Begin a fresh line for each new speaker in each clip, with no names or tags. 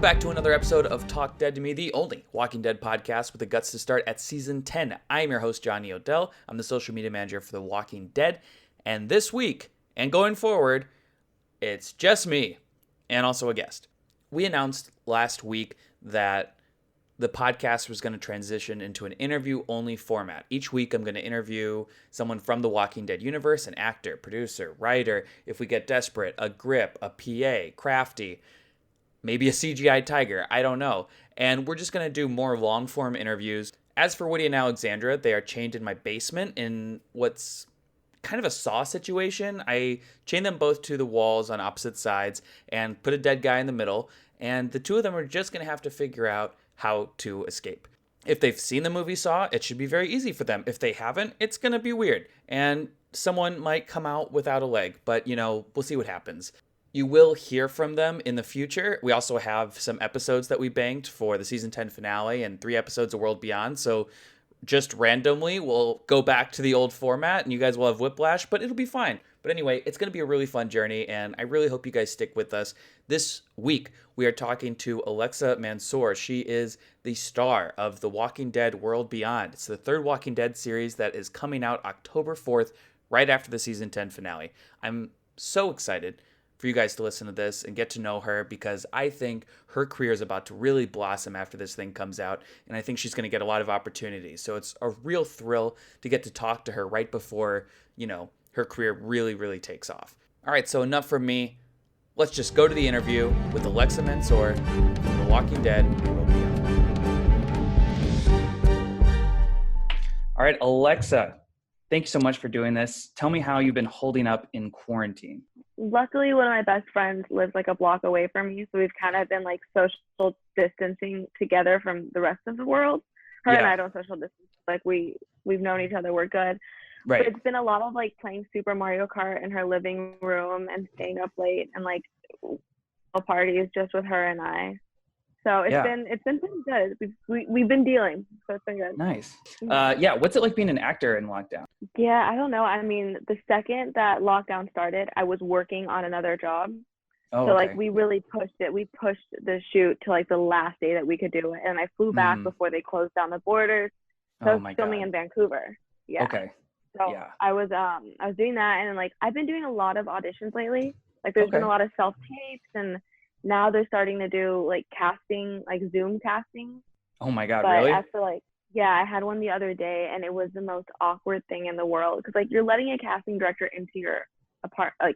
Welcome back to another episode of Talk Dead to Me, the only Walking Dead podcast with the guts to start at season 10. I am your host, Johnny Odell. I'm the social media manager for The Walking Dead. And this week, and going forward, it's just me and also a guest. We announced last week that the podcast was going to transition into an interview-only format. Each week, I'm going to interview someone from the Walking Dead universe, an actor, producer, writer, if we get desperate, a grip, a PA, crafty, maybe a CGI tiger, I don't know. And we're just going to do more long-form interviews. As for Woody and Alexandra, they are chained in my basement in what's kind of a Saw situation. I chained them both to the walls on opposite sides and put a dead guy in the middle. And the two of them are just going to have to figure out how to escape. If they've seen the movie Saw, it should be very easy for them. If they haven't, it's going to be weird. And someone might come out without a leg, but we'll see what happens. You will hear from them in the future. We also have some episodes that we banked for the season 10 finale and 3 episodes of World Beyond. So just randomly, we'll go back to the old format and you guys will have whiplash, but it'll be fine. But anyway, it's going to be a really fun journey and I really hope you guys stick with us. This week, we are talking to Alexa Mansour. She is the star of The Walking Dead World Beyond. It's the third Walking Dead series that is coming out October 4th, right after the season 10 finale. I'm so excited for you guys to listen to this and get to know her because I think her career is about to really blossom after this thing comes out, and I think she's going to get a lot of opportunities. So it's a real thrill to get to talk to her right before, her career really, really takes off. All right, so enough from me. Let's just go to the interview with Alexa Mansour from The Walking Dead World Beyond. All right, Alexa, thank you so much for doing this. Tell me how you've been holding up in quarantine.
Luckily, one of my best friends lives like a block away from me, so we've kind of been like social distancing together from the rest of the world. Her and I don't social distance. Like we've known each other, we're good.
Right.
But it's been a lot of like playing Super Mario Kart in her living room and staying up late and like parties just with her and I. So it's been pretty good. We've been dealing, so it's been good.
Nice. What's it like being an actor in lockdown?
Yeah, I don't know. I mean, the second that lockdown started, I was working on another job.
Oh,
so
okay.
like we really pushed it. We pushed the shoot to like the last day that we could do it, and I flew back before they closed down the borders. So I was filming in Vancouver. Yeah.
Okay.
So I was doing that, and like I've been doing a lot of auditions lately. Like there's been a lot of self tapes, and now they're starting to do like casting, like Zoom casting.
Oh my God,
but
really?
As for like, I had one the other day and it was the most awkward thing in the world. Because like you're letting a casting director into your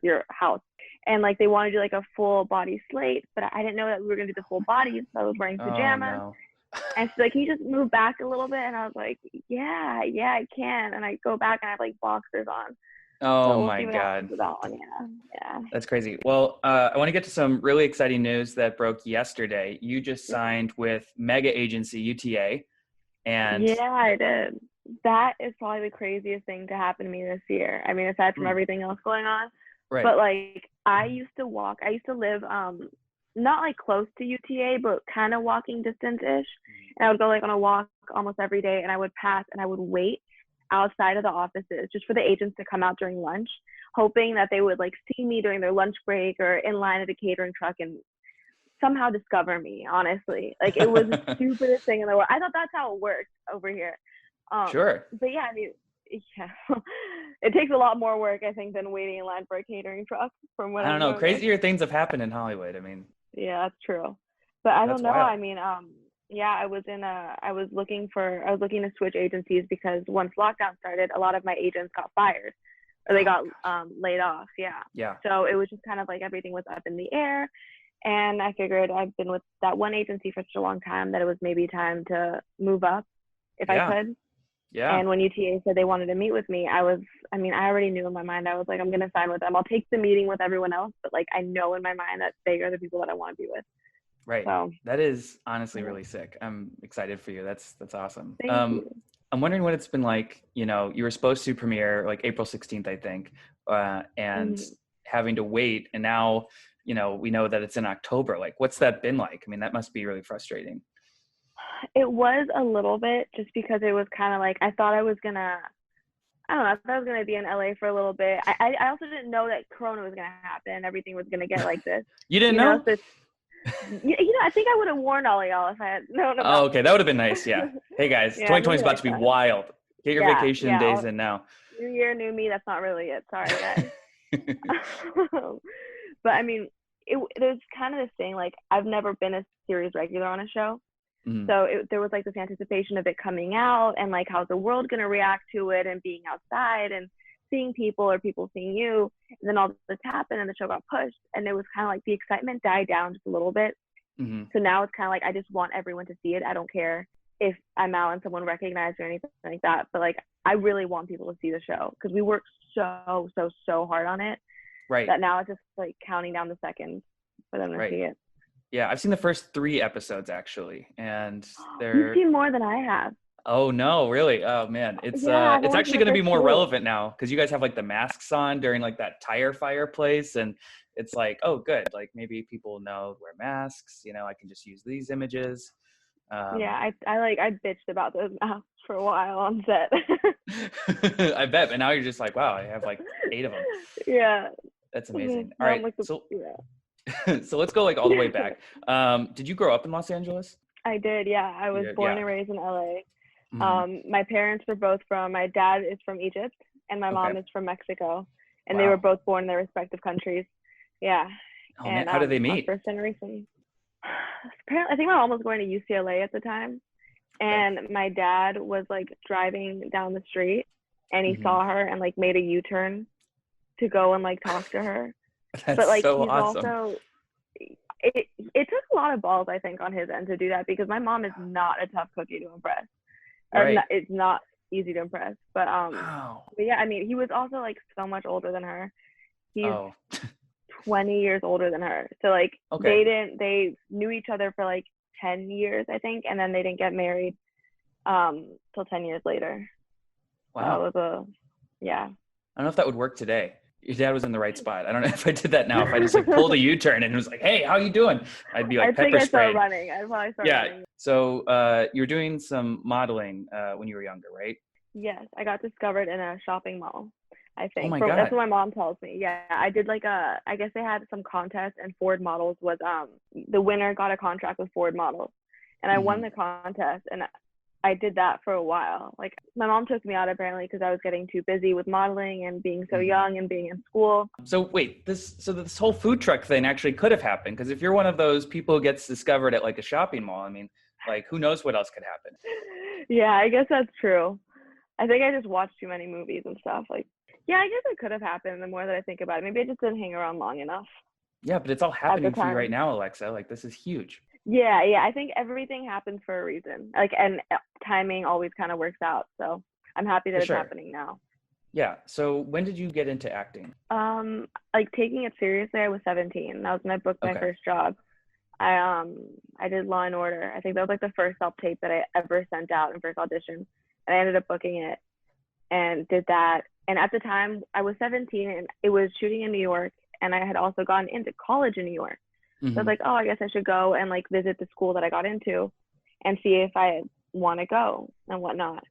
your house. And like they want to do like a full body slate, but I didn't know that we were going to do the full body. So I was wearing pajamas.
Oh, no.
And she's like, can you just move back a little bit? And I was like, yeah, I can. And I go back and I have like boxers on.
Oh my God.
That one. Yeah.
That's crazy. Well, I want to get to some really exciting news that broke yesterday. You just signed with mega agency UTA. And
yeah, I did. That is probably the craziest thing to happen to me this year. I mean, aside from everything else going on.
Right.
But like I used to live not like close to UTA, but kind of walking distance-ish. And I would go like on a walk almost every day, and I would pass and I would wait outside of the offices just for the agents to come out during lunch, hoping that they would like see me during their lunch break or in line at a catering truck and somehow discover me. Honestly, like it was the stupidest thing in the world. I thought that's how it worked over here.
Sure.
But yeah, I mean, it takes a lot more work, I think, than waiting in line for a catering truck. From what
I don't know, crazier things have happened in Hollywood. I mean,
yeah, that's true. But I don't know.
Wild.
I mean, I was looking to switch agencies because once lockdown started, a lot of my agents got fired or they got laid off. Yeah. So it was just kind of like everything was up in the air. And I figured I've been with that one agency for such a long time that it was maybe time to move up if I could. Yeah. And when UTA said they wanted to meet with me, I already knew in my mind, I was like, I'm going to sign with them. I'll take the meeting with everyone else, but like, I know in my mind that they are the people that I want to be with.
Right.
So,
that is honestly really sick. I'm excited for you. That's awesome.
Thank you.
I'm wondering what it's been like, you were supposed to premiere like April 16th, I think, and having to wait. And now, we know that it's in October. Like, what's that been like? I mean, that must be really frustrating.
It was a little bit, just because it was kind of like, I thought I was going to be in LA for a little bit. I also didn't know that Corona was going to happen. Everything was going to get like this.
You didn't know?
So I think I would have warned all of y'all if I had known about
Oh, okay. That would have been nice. Yeah. Hey guys,
yeah,
2020 is
maybe
about to
next
be
time.
wild. Get your vacation days in now.
New year, new me. That's not really it. Sorry, guys. But I mean, there's kind of this thing, like, I've never been a series regular on a show.
Mm-hmm.
So there was like this anticipation of it coming out and like how's the world going to react to it and being outside and seeing people or people seeing you. And then all this happened and the show got pushed and it was kind of like the excitement died down just a little bit.
Mm-hmm.
So now it's kind of like I just want everyone to see it. I don't care if I'm out and someone recognized or anything like that. But like I really want people to see the show because we worked so hard on it.
Right.
That now it's just like counting down the seconds for them to see it.
Yeah, I've seen the first 3 episodes actually, and
You've seen more than I have.
Oh no, really? Oh man, it's actually going to be more relevant now because you guys have like the masks on during like that tire fireplace, and it's like, oh good, like maybe people know wear masks. I can just use these images.
Yeah, I bitched about those masks for a while on set.
I bet, but now you're just like, wow, I have like 8 of them.
Yeah,
that's amazing. All right, so let's go like all the way back. Did you grow up in Los Angeles?
I did, yeah. I was born and raised in LA. Mm-hmm. My parents were both my dad is from Egypt and my mom is from Mexico, and they were both born in their respective countries. Yeah.
Oh, man. How did they meet?
First generation. Apparently, I think my mom was going to UCLA at the time, and my dad was like driving down the street, and he saw her and like made a U-turn to go and like talk to her.
That's
but like
so
he's
awesome.
Also, it took a lot of balls, I think, on his end to do that because my mom is not a tough cookie to impress.
Right.
It's not easy to impress, but
wow.
But yeah, I mean, he was also like so much older than her. He's 20 years older than her. So like they knew each other for like 10 years, I think, and then they didn't get married till 10 years later.
Wow.
So yeah.
I don't know if that would work today. Your dad was in the right spot. I don't know if I did that now. If I just like pulled a U-turn and was like, "Hey, how you doing?" I'd be like pepper spraying.
I'd probably start running.
So you were doing some modeling when you were younger, right?
Yes, I got discovered in a shopping mall, I think.
Oh my God.
That's what my mom tells me. Yeah, I did like I guess they had some contest and Ford Models was the winner got a contract with Ford Models, and I won the contest, and I did that for a while. Like my mom took me out apparently because I was getting too busy with modeling and being so young and being in school.
So wait, this whole food truck thing actually could have happened because if you're one of those people who gets discovered at like a shopping mall, I mean, like who knows what else could happen?
Yeah, I guess that's true. I think I just watched too many movies and stuff. Like, yeah, I guess it could have happened the more that I think about it. Maybe I just didn't hang around long enough.
Yeah, but it's all happening for you right now, Alexa. Like this is huge.
Yeah, I think everything happens for a reason. Like, and timing always kind of works out. So I'm happy that it's happening now.
Yeah. So when did you get into acting?
Like taking it seriously, I was 17. That was when I booked my first job. I did Law and Order. I think that was like the first self-tape that I ever sent out in first audition. And I ended up booking it and did that. And at the time I was 17 and it was shooting in New York. And I had also gone into college in New York. So I was like, oh, I guess I should go and like visit the school that I got into and see if I want to go and whatnot.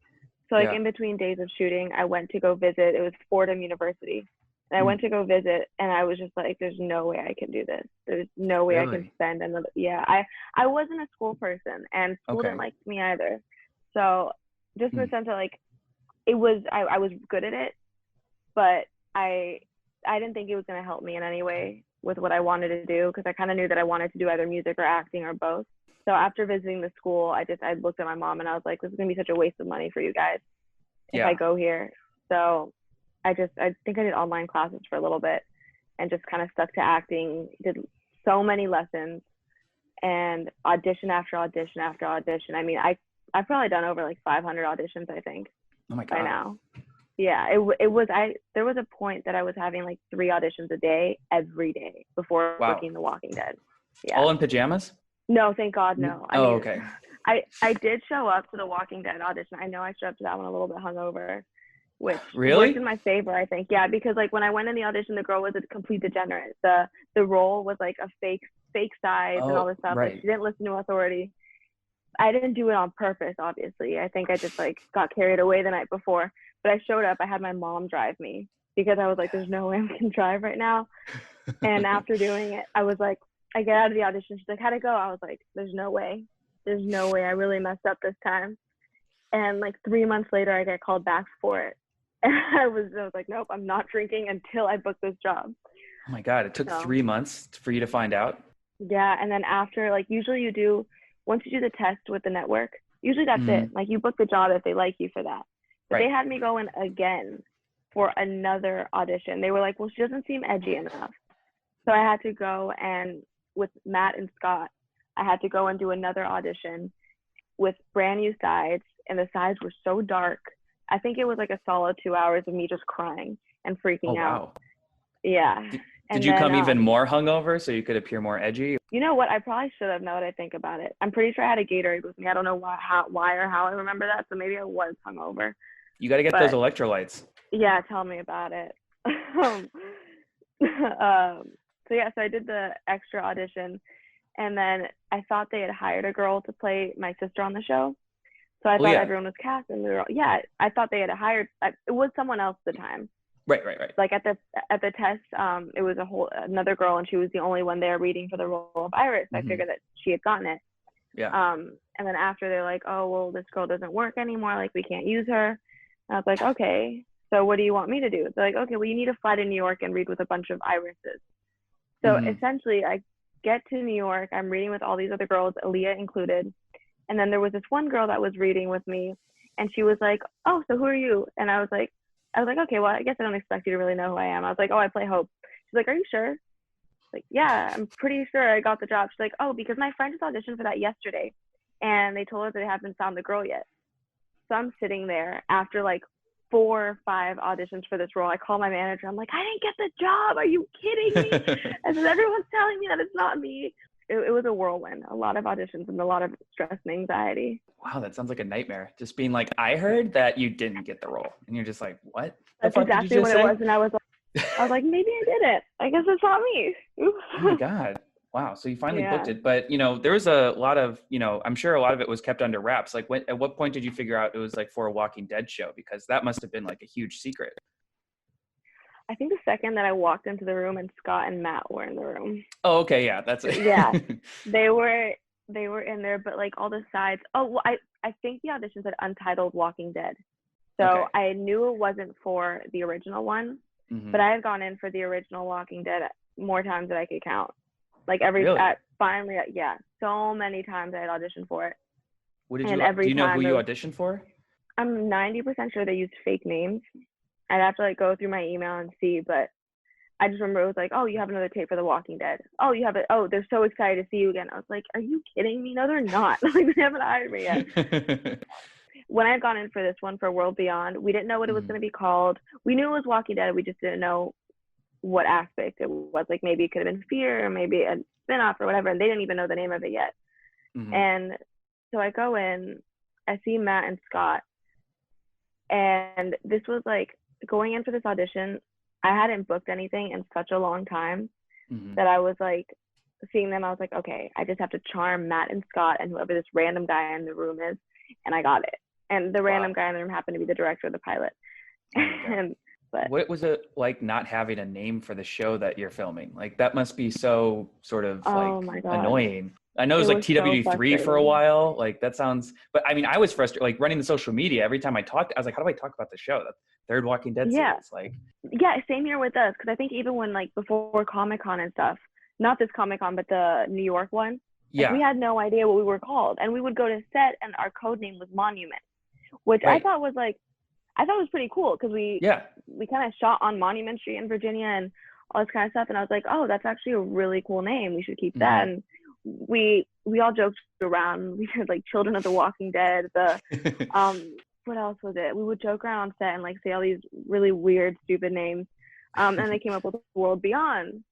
So like in between days of shooting, I went to go visit. It was Fordham University. And I went to go visit and I was just like, there's no way I can do this. There's no way I can spend another. Yeah, I wasn't a school person and school didn't like me either. So just in the sense that like it was, I was good at it, but I didn't think it was going to help me in any way with what I wanted to do because I kind of knew that I wanted to do either music or acting or both. So after visiting the school, I looked at my mom and I was like, this is going to be such a waste of money for you guys if I go here. So I think I did online classes for a little bit and just kind of stuck to acting, did so many lessons and audition after audition after audition. I mean, I've probably done over like 500 auditions, I think.
Oh my God.
By now. Yeah, there was a point that I was having like 3 auditions a day every day before booking The Walking Dead. Yeah.
All in pajamas?
No, thank God, no. I mean,
okay.
I did show up to The Walking Dead audition. I know I showed up to that one a little bit hungover, which worked in my favor, I think. Yeah, because like when I went in the audition, the girl was a complete degenerate. The role was like a fake size and all this stuff. Like, she didn't listen to authority. I didn't do it on purpose, obviously. I think I just like got carried away the night before. But I showed up, I had my mom drive me because I was like, there's no way I can drive right now. And after doing it, I was like, I get out of the audition. She's like, how'd it go? I was like, there's no way. There's no way. I really messed up this time. And like 3 months later, I get called back for it. And I was like, nope, I'm not drinking until I book this job.
Oh my God. It took 3 months for you to find out?
Yeah. And then after, like, usually once you do the test with the network, usually that's it. Like, you book the job if they like you for that. But they had me go in again for another audition. They were like, well, she doesn't seem edgy enough. So I had to go, and with Matt and Scott, I had to go and do another audition with brand new sides, and the sides were so dark. I think it was like a solid 2 hours of me just crying and freaking out.
Wow.
Yeah.
Did you come even more hungover so you could appear more edgy?
You know what? I probably should have, now that I think about it. I'm pretty sure I had a Gatorade with me. I don't know why or how I remember that, so maybe I was hungover.
You got to get those electrolytes.
Yeah, tell me about it. So I did the extra audition, and then I thought they had hired a girl to play my sister on the show. So I thought everyone was cast, and I thought they had hired. It was someone else at the time.
Right.
Like at the test, it was another girl, and she was the only one there reading for the role of Iris. I figured that she had gotten it.
Yeah.
And then after, they're like, oh, well, this girl doesn't work anymore. Like, we can't use her. And I was like, okay, so what do you want me to do? They're like, okay, well, you need to fly to New York and read with a bunch of Irises. So essentially, I get to New York. I'm reading with all these other girls, Aaliyah included. And then there was this one girl that was reading with me, and she was like, oh, so who are you? And I was like, okay, well, I guess I don't expect you to really know who I am. I was like, oh, I play Hope. She's like, are you sure? Like, yeah, I'm pretty sure I got the job. She's like, oh, because my friend just auditioned for that yesterday, and they told her that they haven't found the girl yet. So I'm sitting there after like 4 or 5 auditions for this role. I call my manager. I'm like, I didn't get the job. Are you kidding me? I said, everyone's telling me that it's not me. It was a whirlwind, a lot of auditions and a lot of stress and anxiety.
Wow, that sounds like a nightmare. Just being like, I heard that you didn't get the role. And you're just like, what?
That's exactly what it was. And I was like, maybe I did it. I guess it's not me.
Oh my God. Wow. So you finally booked it. But, there was a lot of, I'm sure a lot of it was kept under wraps. Like, at what point did you figure out it was like for a Walking Dead show? Because that must have been like a huge secret.
I think the second that I walked into the room and Scott and Matt were in the room.
Oh, okay. Yeah, that's it.
Yeah, they were in there, but like all the sides. Oh, well, I think the audition said Untitled Walking Dead. So I knew it wasn't for the original one, but I had gone in for the original Walking Dead more times than I could count. Like finally, so many times I had auditioned for it.
What did do you know who you auditioned for?
I'm 90% sure they used fake names. I'd have to like go through my email and see, but I just remember it was like, oh, you have another tape for The Walking Dead. Oh, you have it. Oh, they're so excited to see you again. I was like, are you kidding me? No, they're not. Like, they haven't hired me yet. When I had gone in for this one for World Beyond, we didn't know what it was going to be called. We knew it was Walking Dead. We just didn't know what aspect it was. Like, maybe it could have been Fear or maybe a spinoff or whatever. And they didn't even know the name of it yet. And so I go in, I see Matt and Scott. And this was like, going in for this audition, I hadn't booked anything in such a long time that I was like, seeing them, I was like, okay, I just have to charm Matt and Scott and whoever this random guy in the room is, and I got it. And the random guy in the room happened to be the director of the pilot. But
what was it like not having a name for the show that you're filming? Like, that must be so sort of annoying. I know it was like TWD3 for a while. Like, that sounds, but I mean, I was frustrated, like running the social media. Every time I talked, I was like, how do I talk about the show? The third Walking Dead series. Like,
yeah, same here with us. Cause I think even when like before Comic-Con and stuff, not this Comic-Con, but the New York one, like, we had no idea what we were called. And we would go to set and our code name was Monument, which I thought was pretty cool. Cause we kind of shot on Monument Street in Virginia and all this kind of stuff. And I was like, oh, that's actually a really cool name. We should keep that. And we all joked around. We did like Children of the Walking Dead. What else was it? We would joke around on set and like say all these really weird, stupid names. And they came up with World Beyond.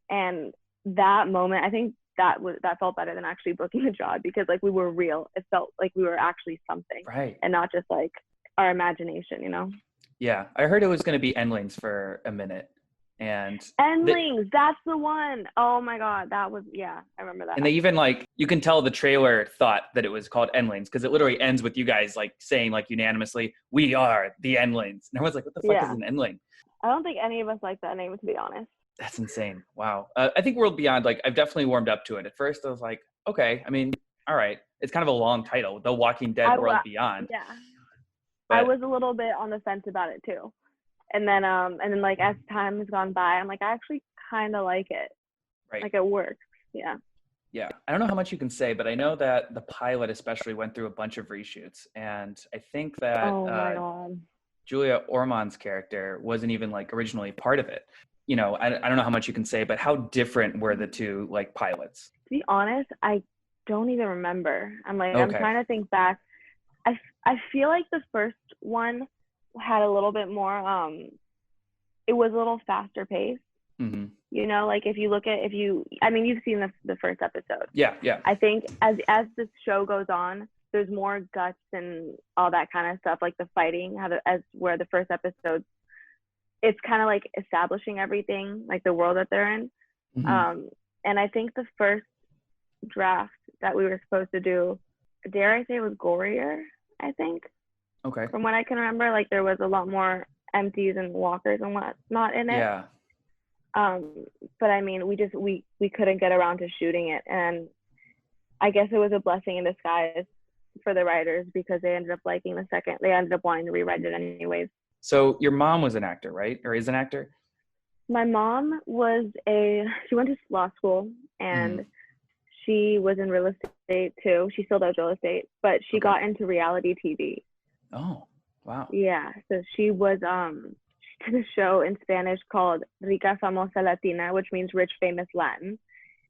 And that moment, I think that felt better than actually booking the job, because like we were real. It felt like we were actually something, and not just like our imagination,
Yeah, I heard it was going to be Endlings for a minute. And
Endlings, that's the one. Oh my God, that was, I remember that.
And they even like, you can tell the trailer thought that it was called Endlings, because it literally ends with you guys like saying like unanimously, we are the Endlings. And everyone's like, what the fuck is an Endling?
I don't think any of us like that name, to be honest.
That's insane. Wow. I think World Beyond, like, I've definitely warmed up to it. At first I was like, okay, I mean, all right. It's kind of a long title, The Walking Dead World Beyond.
Yeah.
But
I was a little bit on the fence about it too. And then like as time has gone by, I'm like, I actually kind of like it.
Right.
Like it works. Yeah.
Yeah. I don't know how much you can say, but I know that the pilot especially went through a bunch of reshoots. And I think that
my God.
Julia Ormond's character wasn't even like originally part of it. You know, I don't know how much you can say, but how different were the two like pilots?
To be honest, I don't even remember. I'm like,
Okay.
I'm trying to think back. I feel like the first one had a little bit more, it was a little faster paced.
Mm-hmm.
You know, like if you've seen the first episode.
Yeah.
I think as the show goes on, there's more guts and all that kind of stuff, like the fighting, where the first episode, it's kind of like establishing everything, like the world that they're in.
Mm-hmm.
And I think the first draft that we were supposed to do, dare I say, was gorier, I think.
Okay.
From what I can remember, like there was a lot more empties and walkers and whatnot in it.
Yeah.
But I mean, we couldn't get around to shooting it, and I guess it was a blessing in disguise for the writers because they ended up liking the second. They ended up wanting to rewrite it anyways.
So your mom was an actor, right? Or is an actor?
My mom she went to law school and she was in real estate too. She still does real estate, but she got into reality TV.
Oh, wow.
Yeah. So she was, she did a show in Spanish called Rica Famosa Latina, which means rich, famous Latin.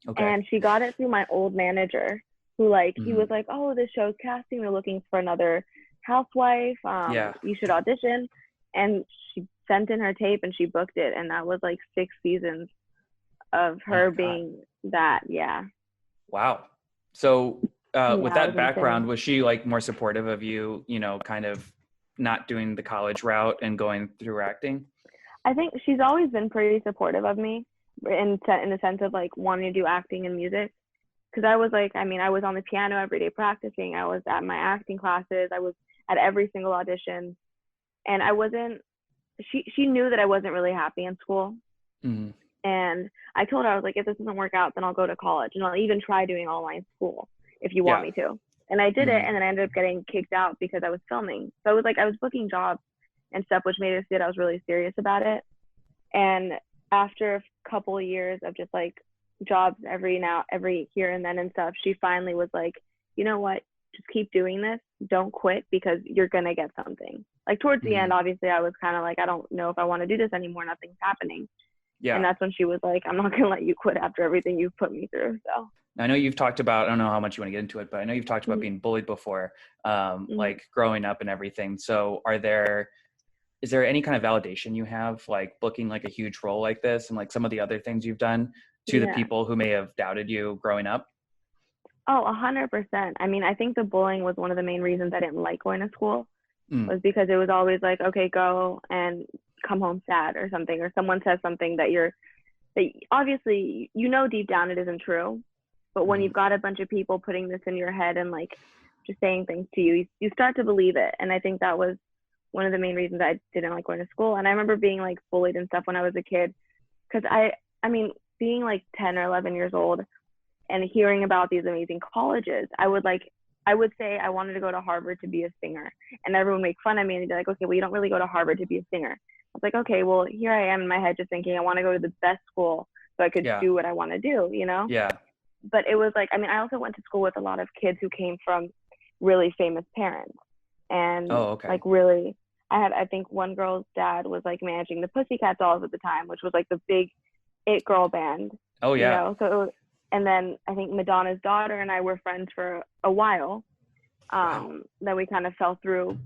Okay. And she got it through my old manager who he was like, oh, this show's casting. They're looking for another housewife. You should audition. And she sent in her tape and she booked it. And that was like 6 seasons of her being that. Yeah.
Wow. So with that background,
insane.
was she like more supportive of you, you know, kind of not doing the college route and going through acting?
I think she's always been pretty supportive of me in the sense of like wanting to do acting and music. Because I was like, I mean, I was on the piano every day practicing. I was at my acting classes. I was at every single audition. And she knew that I wasn't really happy in school. Mm-hmm. And I told her, I was like, if this doesn't work out, then I'll go to college and I'll even try doing online school if you want me to. And I did it. And then I ended up getting kicked out because I was filming. So I was booking jobs and stuff, which made it see that I was really serious about it. And after a couple of years of just like jobs every here and then and stuff, she finally was like, you know what, just keep doing this. Don't quit because you're going to get something. Like towards the end, obviously I was kind of like, I don't know if I want to do this anymore. Nothing's happening. Yeah. And that's when she was like, I'm not going to let you quit after everything you've put me through. So
I know you've talked about, I don't know how much you want to get into it, but I know you've talked about being bullied before, like growing up and everything. So is there any kind of validation you have, like booking like a huge role like this and like some of the other things you've done to the people who may have doubted you growing up?
Oh, 100%. I mean, I think the bullying was one of the main reasons I didn't like going to school was because it was always like, okay, go and come home sad or something, or someone says something that obviously, you know, deep down it isn't true. But when you've got a bunch of people putting this in your head and like just saying things to you, you start to believe it. And I think that was one of the main reasons I didn't like going to school. And I remember being like bullied and stuff when I was a kid. Cause I mean, being like 10 or 11 years old and hearing about these amazing colleges, I would say I wanted to go to Harvard to be a singer, and everyone would make fun of me and they'd be like, okay, well, you don't really go to Harvard to be a singer. I was like, okay, well, here I am in my head just thinking I want to go to the best school so I could do what I want to do, you know?
Yeah.
But it was like, I mean, I also went to school with a lot of kids who came from really famous parents. And like really, I think one girl's dad was like managing the Pussycat Dolls at the time, which was like the big it girl band.
Oh yeah.
You know? So it was, and then I think Madonna's daughter and I were friends for a while. Then we kind of fell through.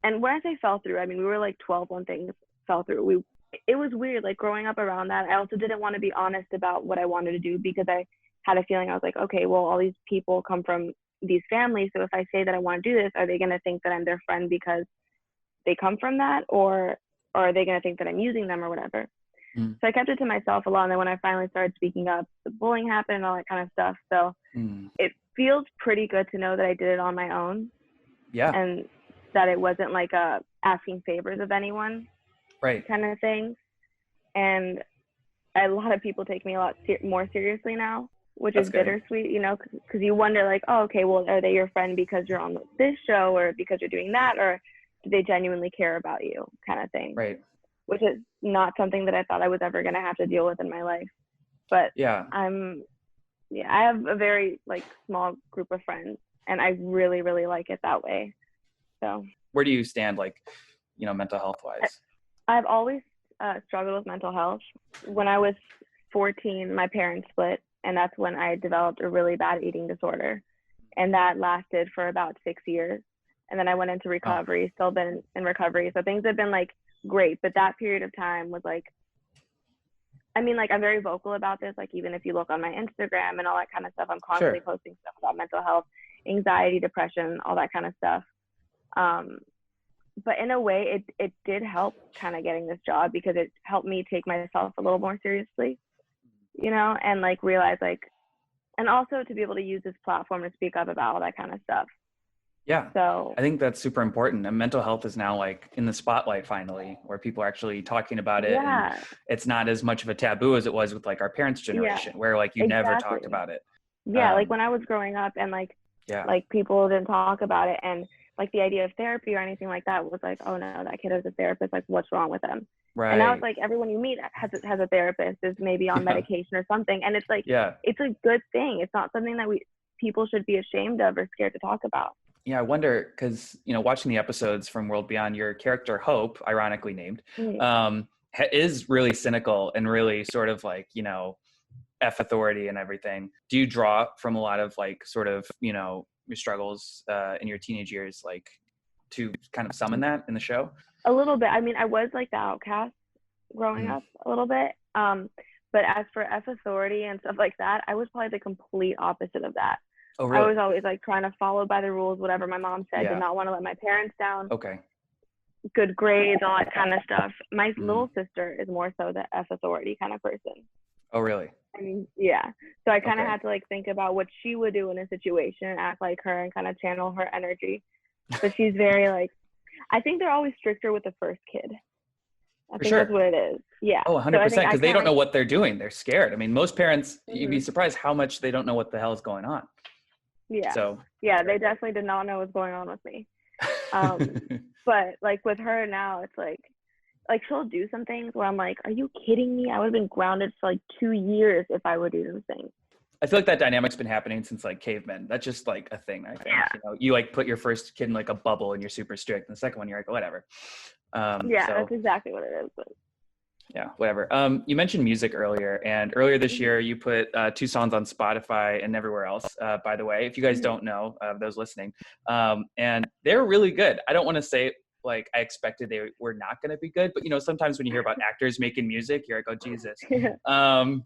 And when I say fell through, I mean, we were like 12 when things fell through. It was weird, like growing up around that. I also didn't want to be honest about what I wanted to do because I had a feeling, I was like, okay, well, all these people come from these families. So if I say that I want to do this, are they going to think that I'm their friend because they come from that? Or are they going to think that I'm using them or whatever? So I kept it to myself a lot. And then when I finally started speaking up, the bullying happened and all that kind of stuff. So it feels pretty good to know that I did it on my own. Yeah. And that it wasn't like asking favors of anyone. Right. Kind of thing. And a lot of people take me a lot more seriously now, which
That's
is
good.
bittersweet, you know, because you wonder like, oh, okay, well, are they your friend because you're on this show or because you're doing that, or do they genuinely care about you, kind of thing.
Right.
Which is not something that I thought I was ever going to have to deal with in my life. But
yeah,
I have a very like small group of friends, and I really, really like it that way. So
where do you stand, like, you know, mental health wise?
I've always struggled with mental health. When I was 14, my parents split, and that's when I developed a really bad eating disorder, and that lasted for about 6 years. And then I went into recovery, still been in recovery. So things have been like great, but that period of time was like, I mean, like, I'm very vocal about this. Like, even if you look on my Instagram and all that kind of stuff, I'm constantly posting stuff about mental health, anxiety, depression, all that kind of stuff. But in a way, it did help kind of getting this job, because it helped me take myself a little more seriously, you know, and like realize like, and also to be able to use this platform to speak up about all that kind of stuff.
Yeah.
So
I think that's super important. And mental health is now like in the spotlight finally, where people are actually talking about it.
Yeah.
And it's not as much of a taboo as it was with like our parents' generation, where like you never talked about it.
Yeah. Like when I was growing up, and like people didn't talk about it, and like the idea of therapy or anything like that was like, oh no, that kid has a therapist, like what's wrong with them? Right. And now it's like everyone you meet has a therapist, is maybe on medication or something. And it's like, it's a good thing. It's not something that people should be ashamed of or scared to talk about.
Yeah, I wonder, because, you know, watching the episodes from World Beyond, your character Hope, ironically named, is really cynical and really sort of like, you know, F authority and everything. Do you draw from a lot of like sort of, you know, your struggles in your teenage years, like to kind of summon that in the show?
A little bit. I mean, I was like the outcast growing up a little bit. But as for F authority and stuff like that, I was probably the complete opposite of that.
Oh, really?
I was always like trying to follow by the rules, whatever my mom said, did not want to let my parents down.
Okay.
Good grades, all that kind of stuff. My little sister is more so the F authority kind of person.
Oh, really?
I mean, yeah. So I kind of had to like think about what she would do in a situation and act like her and kind of channel her energy. But she's very like, I think they're always stricter with the first kid. I think that's what it is. Yeah.
Oh, 100%. Because they don't know what they're doing. They're scared. I mean, most parents, you'd be surprised how much they don't know what the hell is going on.
Yeah.
So
yeah, they definitely did not know what's going on with me. But like with her now, it's like she'll do some things where I'm like, are you kidding me? I would have been grounded for like 2 years if I would do those things.
I feel like that dynamic's been happening since like cavemen. That's just like a thing, I think.
Yeah.
You know, you like put your first kid in like a bubble and you're super strict. And the second one, you're like, whatever.
That's exactly what it is. But.
Yeah, whatever. You mentioned music earlier, and earlier this year you put 2 songs on Spotify and everywhere else, by the way, if you guys don't know, those listening, and they're really good. I don't want to say like I expected they were not going to be good, but you know, sometimes when you hear about actors making music, you're like, oh, Jesus.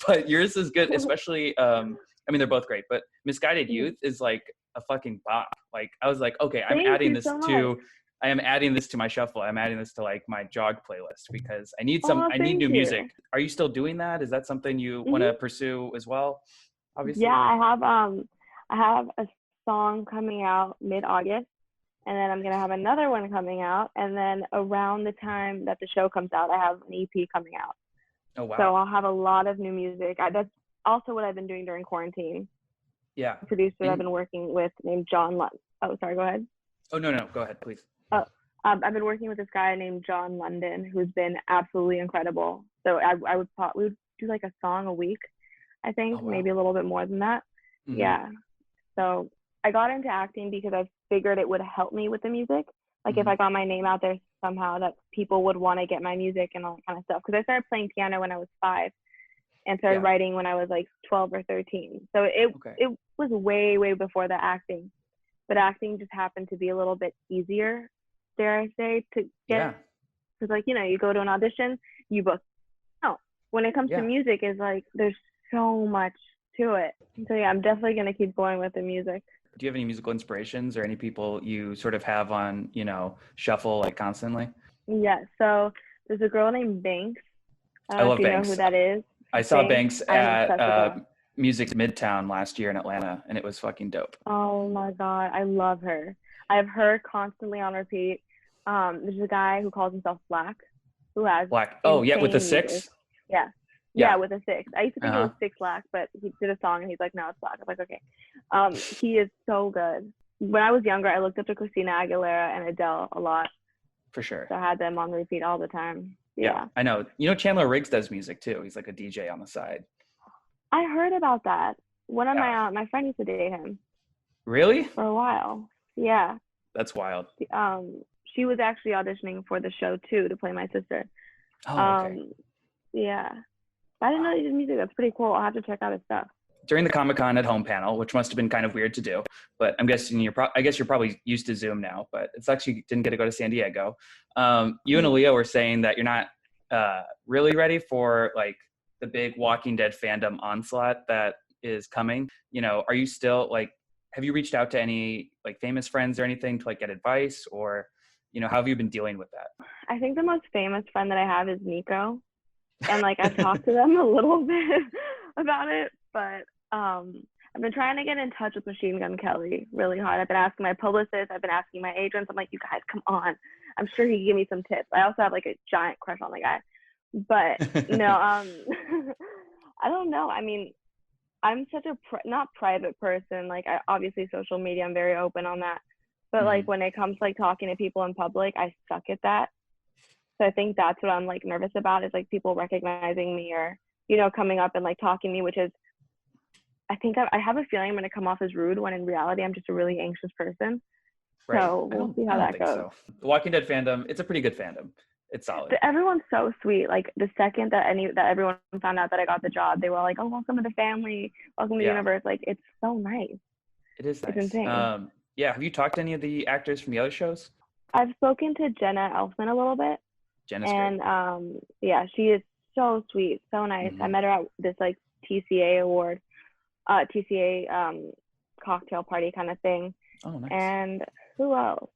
But yours is good, especially, I mean, they're both great, but Misguided Youth is like a fucking bop. Like, I was like, okay, I am adding this to my shuffle. I'm adding this to like my jog playlist because I need I need new music. Are you still doing that? Is that something you want to pursue as well? Obviously.
Yeah, I have a song coming out mid-August, and then I'm going to have another one coming out. And then around the time that the show comes out, I have an EP coming out.
Oh, wow.
So I'll have a lot of new music. That's also what I've been doing during quarantine.
Yeah.
A producer I've been working with named John Lund. Oh, sorry, go ahead.
Oh, no, go ahead, please.
I've been working with this guy named John London, who's been absolutely incredible. So we would do like a song a week, I think, maybe a little bit more than that. Mm-hmm. Yeah. So I got into acting because I figured it would help me with the music. Like if I got my name out there somehow, that people would want to get my music and all that kind of stuff. Because I started playing piano when I was 5 and started writing when I was like 12 or 13. So it was way, way before the acting. But acting just happened to be a little bit easier, dare I say, to get. Because like, you know, you go to an audition, you book. No, when it comes to music, it's like there's so much to it. So yeah, I'm definitely going to keep going with the music.
Do you have any musical inspirations or any people you sort of have on, you know, shuffle like constantly?
Yeah, so there's a girl named Banks.
I love Banks.
Know who that is.
I saw Banks at Music Midtown last year in Atlanta, and it was fucking dope.
Oh my God, I love her. I have her constantly on repeat. There's a guy who calls himself Black, who has
Black. Oh yeah, with the 6.
Yeah. Yeah, with a 6. I used to think it was 6 Lack, but he did a song and he's like, no, it's Lack. I was like, okay. He is so good. When I was younger, I looked up to Christina Aguilera and Adele a lot.
For sure.
So I had them on repeat all the time. Yeah.
I know. You know, Chandler Riggs does music too. He's like a DJ on the side.
I heard about that. One of my friend used to date him.
Really?
For a while. Yeah.
That's wild.
She was actually auditioning for the show too to play my sister.
Oh, okay.
Yeah. I didn't know he did music. That's pretty cool. I'll have to check out his stuff. During
the Comic-Con at home panel, which must have been kind of weird to do, but I'm guessing you're probably used to Zoom now, but it's actually didn't get to go to San Diego. You and Aaliyah were saying that you're not really ready for like the big Walking Dead fandom onslaught that is coming. You know, are you still like, have you reached out to any like famous friends or anything to like get advice, or, you know, how have you been dealing with that?
I think the most famous friend that I have is Nico. And like I've talked to them a little bit about it, but I've been trying to get in touch with Machine Gun Kelly really hard. I've been asking my publicist, I've been asking my agents. I'm like, you guys, come on. I'm sure he can give me some tips. I also have like a giant crush on the guy. But no, I don't know. I mean, I'm such a not private person. Like obviously social media, I'm very open on that. But like when it comes to like talking to people in public, I suck at that. So I think that's what I'm like nervous about, is like people recognizing me or, you know, coming up and like talking to me, which is, I think I have a feeling I'm going to come off as rude when in reality I'm just a really anxious person. Right. So we'll see how that goes. So.
The Walking Dead fandom, it's a pretty good fandom. It's solid.
Everyone's so sweet. Like the second that everyone found out that I got the job, they were like, "Oh, welcome to the family, welcome to the universe." Like it's so nice.
It is nice.
It's insane.
Yeah. Have you talked to any of the actors from the other shows?
I've spoken to Jenna Elfman a little bit.
Jenna's great.
Yeah, she is so sweet, so nice. I met her at this like TCA cocktail party kind of thing. Oh, nice. And who else?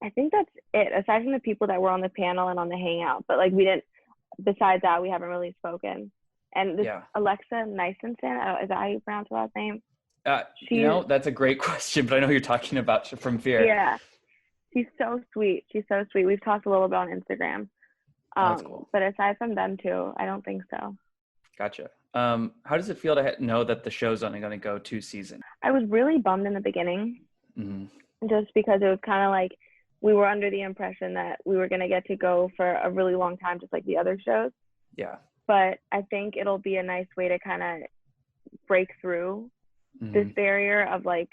I think that's it, aside from the people that were on the panel and on the hangout. But like besides that, we haven't really spoken. And this Alexa Nisenson, is that how you pronounce her last name?
You know, that's a great question, but I know who you're talking about from Fear.
Yeah. She's so sweet. We've talked a little bit on Instagram.
That's cool.
But aside from them two, I don't think so.
Gotcha. How does it feel to know that the show's only going to go 2 seasons?
I was really bummed in the beginning, just because it was kind of like we were under the impression that we were going to get to go for a really long time, just like the other shows.
Yeah.
But I think it'll be a nice way to kind of break through this barrier of like,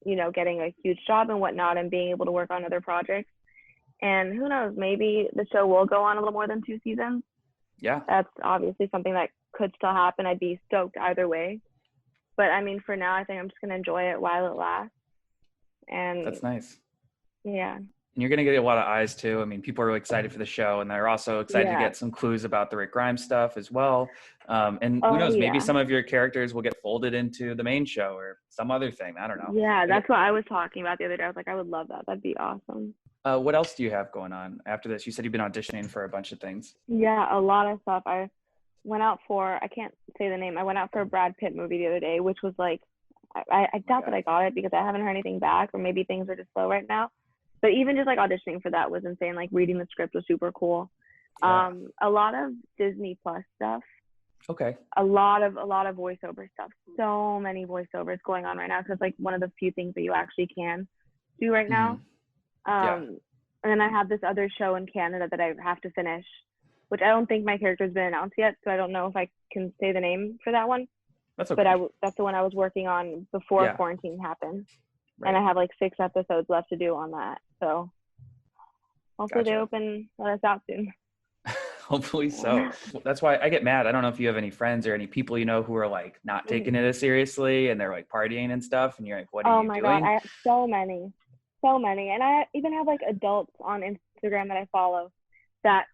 you know, getting a huge job and whatnot and being able to work on other projects. And who knows, maybe the show will go on a little more than 2 seasons.
Yeah.
That's obviously something that could still happen. I'd be stoked either way. But I mean, for now, I think I'm just going to enjoy it while it lasts. And
that's nice.
Yeah.
And you're going to get a lot of eyes too. I mean, people are really excited for the show, and they're also excited to get some clues about the Rick Grimes stuff as well. And who knows, maybe some of your characters will get folded into the main show or some other thing. I don't know.
Yeah, that's what I was talking about the other day. I was like, I would love that. That'd be awesome.
What else do you have going on after this? You said you've been auditioning for a bunch of things.
Yeah, a lot of stuff. I went out for, I can't say the name, I went out for a Brad Pitt movie the other day, which was like, I doubt that I got it because I haven't heard anything back, or maybe things are just slow right now. But even just like auditioning for that was insane. Like reading the script was super cool. Yeah. A lot of Disney Plus stuff.
Okay.
A lot of voiceover stuff. So many voiceovers going on right now. So it's like one of the few things that you actually can do right now. And then I have this other show in Canada that I have to finish, which I don't think my character's been announced yet. So I don't know if I can say the name for that one.
That's okay.
But that's the one I was working on before quarantine happened. Right. And I have like 6 episodes left to do on that. So hopefully they let us out soon.
Hopefully so. That's why I get mad. I don't know if you have any friends or any people you know who are like not taking it as seriously and they're like partying and stuff. And you're like, what are you doing? Oh my God,
I have so many. And I even have like adults on Instagram that I follow that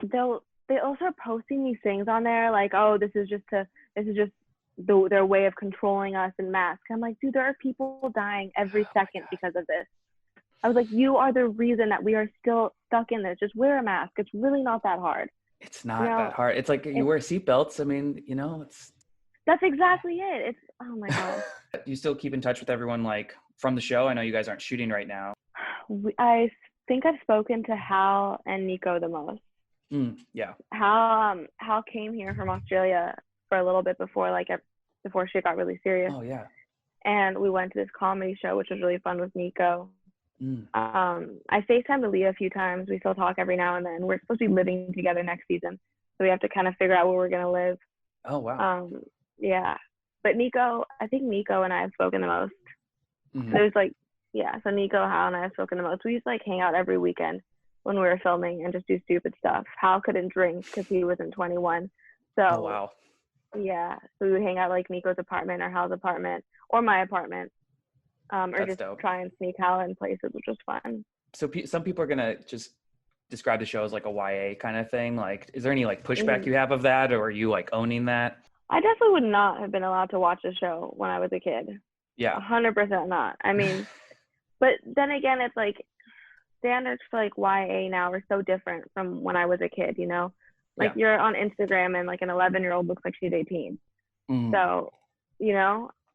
they also are posting these things on there like, oh, this is just their way of controlling us and masks. I'm like, dude, there are people dying every second because of this. I was like, you are the reason that we are still stuck in this. Just wear a mask. It's really not that hard.
It's not that hard. It's like you wear seatbelts. I mean, you know,
that's exactly it. It's, oh my God.
You still keep in touch with everyone like from the show? I know you guys aren't shooting right now.
I think I've spoken to Hal and Nico the most.
Yeah.
Hal came here from Australia for a little bit before shit got really serious.
Oh yeah.
And we went to this comedy show, which was really fun with Nico. I FaceTimed Aaliyah a few times. We still talk every now and then. We're supposed to be living together next season, so we have to kind of figure out where we're gonna live.
Oh wow.
Yeah, but I think Nico and I have spoken the most. There's so Nico, Hal, and I have spoken the most. We used to hang out every weekend when we were filming and just do stupid stuff. Hal couldn't drink because he wasn't 21, so
oh wow.
Yeah, so we would hang out Nico's apartment or Hal's apartment or my apartment. Or
That's
just
dope.
try and sneak Hal in places, which was fun.
So some people are gonna just describe the show as like a YA kind of thing. Like, is there any pushback you have of that, or are you owning that?
I definitely would not have been allowed to watch the show when I was a kid.
Yeah.
100% not. I mean, but then again, it's standards for YA now are so different from when I was a kid. You're on Instagram and an 11-year-old looks like she's 18. So,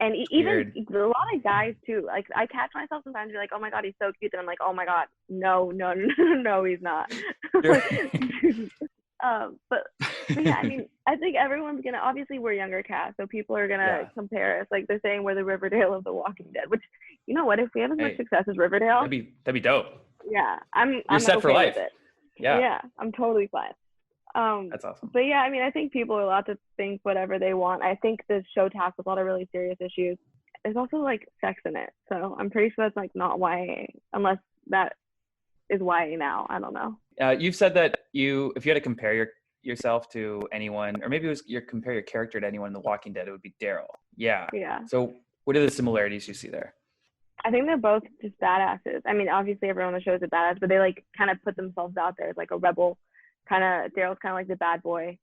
and even a lot of guys too. I catch myself sometimes be like, oh my god, he's so cute, and I'm like, oh my god, no, he's not. But yeah, I mean, I think everyone's gonna, obviously we're younger cast, so people are gonna compare us. They're saying we're the Riverdale of The Walking Dead, which, you know what, if we have as much success as Riverdale,
that'd be dope.
Yeah,
You're
I'm
set
okay
for life.
With it.
Yeah,
I'm totally fine.
That's awesome.
But yeah, I mean, I think people are allowed to think whatever they want. I think this show tackles a lot of really serious issues. There's also sex in it, so I'm pretty sure that's not YA, unless that is YA now. I don't know.
You've said that if you had to compare yourself to anyone, or maybe it was compare your character to anyone in The Walking Dead, it would be Daryl. Yeah.
Yeah.
So what are the similarities you see there?
I think they're both just badasses. I mean, obviously everyone on the show is a badass, but they kind of put themselves out there as a rebel. Daryl's kind of the bad boy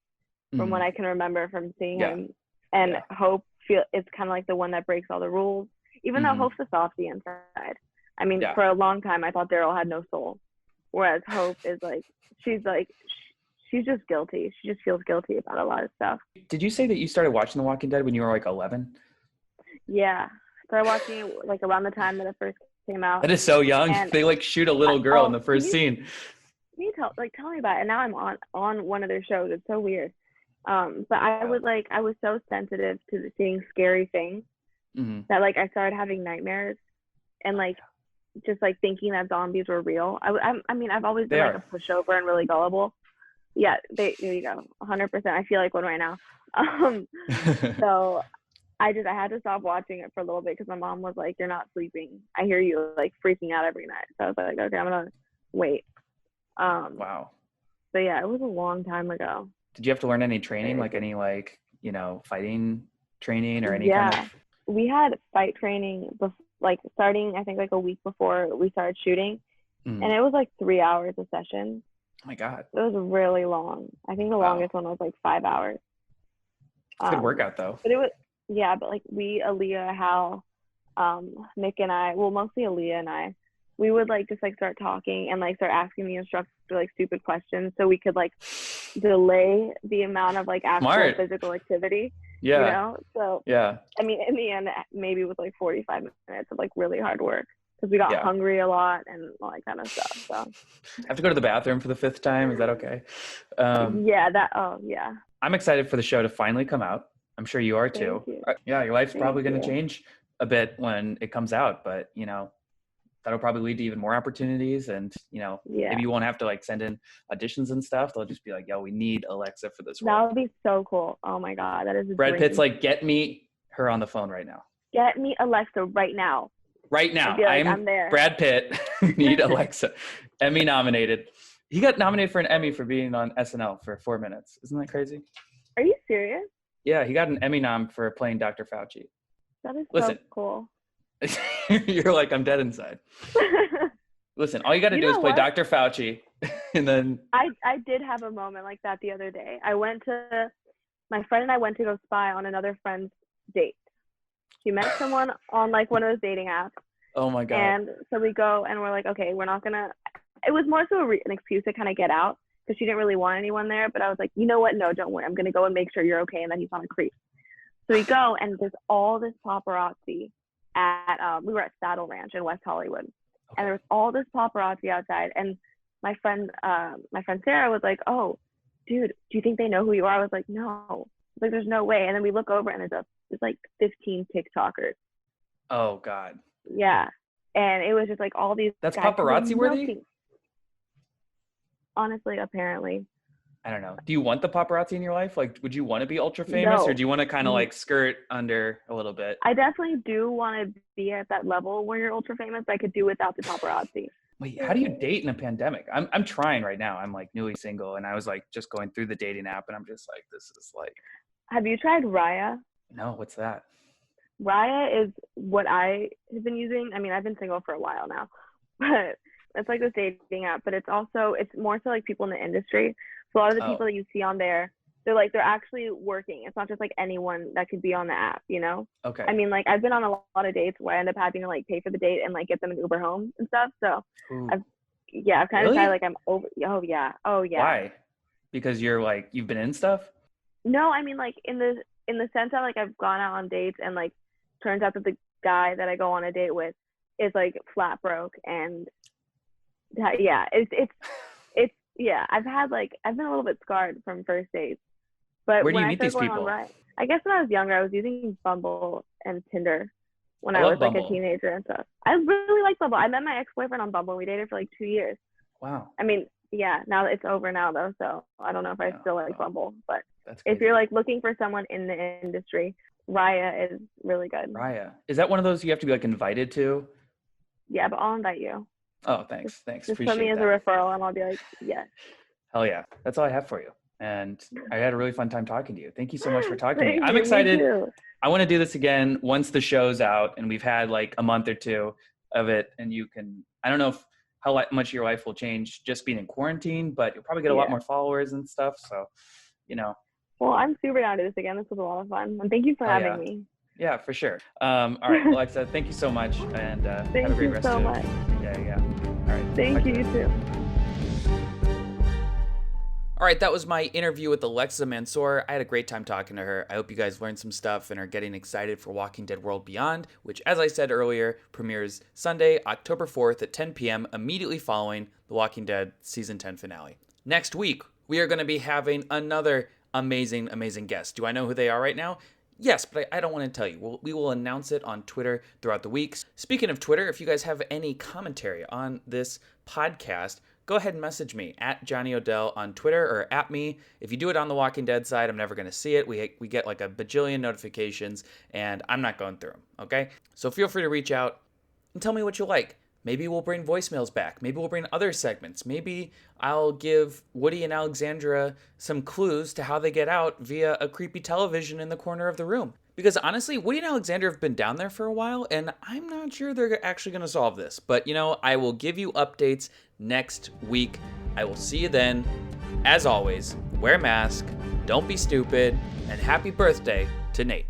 from what I can remember from seeing him. And Hope is kind of the one that breaks all the rules, even though Hope's a softie inside. I mean, for a long time, I thought Daryl had no soul. Whereas Hope is she's just guilty. She just feels guilty about a lot of stuff.
Did you say that you started watching The Walking Dead when you were 11?
Yeah. Started watching it around the time that it first came out.
That is so young. And they shoot a little girl in the first scene.
You tell me about it. And now I'm on one of their shows. It's so weird. But I was so sensitive to seeing scary things that I started having nightmares and just thinking that zombies were real. I mean, I've always been a pushover and really gullible. Yeah, there you go. 100%. I feel like one right now. So I had to stop watching it for a little bit because my mom was like, "You're not sleeping. I hear you freaking out every night." So I was like, "Okay, I'm gonna wait."
Wow.
So yeah, it was a long time ago.
Did you have to learn any training, any fighting training or any kind of?
We had fight training, starting I think a week before we started shooting, and it was 3 hours a session.
Oh my god.
It was really long. I think the longest one was 5 hours.
It's a good workout though.
But it was but we, Aaliyah, Hal, Nick and I, well mostly Aaliyah and I, we would just start talking and start asking the instructor stupid questions so we could delay the amount of actual physical activity.
Yeah.
So I mean, in the end, maybe it was 45 minutes of really hard work because we got hungry a lot and all that kind of stuff. So
I have to go to the bathroom for the 5th time. Is that okay?
Yeah.
I'm excited for the show to finally come out. I'm sure you are too.
You.
Yeah, your life's probably going to change a bit when it comes out, but that'll probably lead to even more opportunities, and maybe you won't have to send in auditions and stuff. They'll just be yo, we need Alexa for this role.
That would be so cool. Oh my god, that is a
Brad
dream.
Pitt's get me her on the phone right now.
Get me Alexa right now.
Right now.
I'm there.
Brad Pitt. Need Alexa. Emmy nominated. He got nominated for an Emmy for being on SNL for 4 minutes. Isn't that crazy?
Are you serious?
Yeah, he got an Emmy nom for playing Dr. Fauci.
That is so cool.
You're I'm dead inside. Listen, all you got to do is play Dr. Fauci, and then...
I did have a moment like that the other day. My friend and I went to go spy on another friend's date. She met someone on one of those dating apps.
Oh my God.
And so we go and we're okay, we're not going to... It was more so an excuse to kind of get out because she didn't really want anyone there. But I was you know what? No, don't worry. I'm going to go and make sure you're okay and that he's not a creep. So we go and there's all this paparazzi we were at Saddle Ranch in West Hollywood. Okay. And there was all this paparazzi outside. And my friend Sarah was like, oh, dude, do you think they know who you are? I was like, no. Like, there's no way. And then we look over and there's like 15 TikTokers.
Oh God.
Yeah. And it was just like all these.
That's paparazzi worthy?
Honestly, apparently.
I don't know. Do you want the paparazzi in your life? Like, would you want to be ultra famous, or do you want to kind of like skirt under a little bit?
I definitely do want to be at that level where you're ultra famous. I could do without the paparazzi.
Wait, how do you date in a pandemic? I'm trying right now. I'm like newly single, and I was like just going through the dating app, and I'm just like, this is like.
Have you tried Raya?
No, what's that?
Raya is what I have been using. I mean, I've been single for a while now, but it's like this dating app, but it's more so like people in the industry. So a lot of the people that you see on there, they're actually working. It's not just like anyone that could be on the app, you know?
Okay.
I mean, like I've been on a lot of dates where I end up having to like pay for the date and like get them an Uber home and stuff. So I've kind of decided like I'm over. Oh yeah.
Why? Because you've been in stuff?
No, I mean like in the sense that like I've gone out on dates and like turns out that the guy that I go on a date with is like flat broke, and I've been a little bit scarred from first dates. But
where do you meet these people?
I guess when I was younger, I was using Bumble and Tinder when I was Bumble. Like a teenager and stuff. I really like Bumble. I met my ex-boyfriend on Bumble. We dated for like 2 years.
Wow.
I mean, yeah, now it's over now though, so I don't know if I still like Bumble. But if you're like looking for someone in the industry, Raya is really good.
Raya. Is that one of those you have to be like invited to?
Yeah, but I'll invite you.
Oh, thanks.
Just put me as a referral and I'll be like, yes.
Hell yeah. That's all I have for you. And I had a really fun time talking to you. Thank you so much for talking to me. I'm excited. I want to do this again once the show's out and we've had like a month or two of it. And I don't know how much your life will change just being in quarantine, but you'll probably get a lot more followers and stuff. So,
Well, I'm super down to do this again. This was a lot of fun. And thank you for having me.
Yeah, for sure. All right, Alexa, thank you so much. And have a great rest of the day. Yeah. All right.
Thank you, you too.
All right, that was my interview with Alexa Mansour. I had a great time talking to her. I hope you guys learned some stuff and are getting excited for Walking Dead World Beyond, which, as I said earlier, premieres Sunday, October 4th at 10 p.m., immediately following The Walking Dead Season 10 finale. Next week, we are going to be having another amazing guest. Do I know who they are right now? Yes, but I don't want to tell you. We will announce it on Twitter throughout the week. Speaking of Twitter, if you guys have any commentary on this podcast, go ahead and message me at Johnny Odell on Twitter or at me. If you do it on the Walking Dead side, I'm never going to see it. We get like a bajillion notifications, and I'm not going through them, okay? So feel free to reach out and tell me what you like. Maybe we'll bring voicemails back. Maybe we'll bring other segments. Maybe I'll give Woody and Alexandra some clues to how they get out via a creepy television in the corner of the room. Because honestly, Woody and Alexandra have been down there for a while, and I'm not sure they're actually going to solve this. But, I will give you updates next week. I will see you then. As always, wear a mask, don't be stupid, and happy birthday to Nate.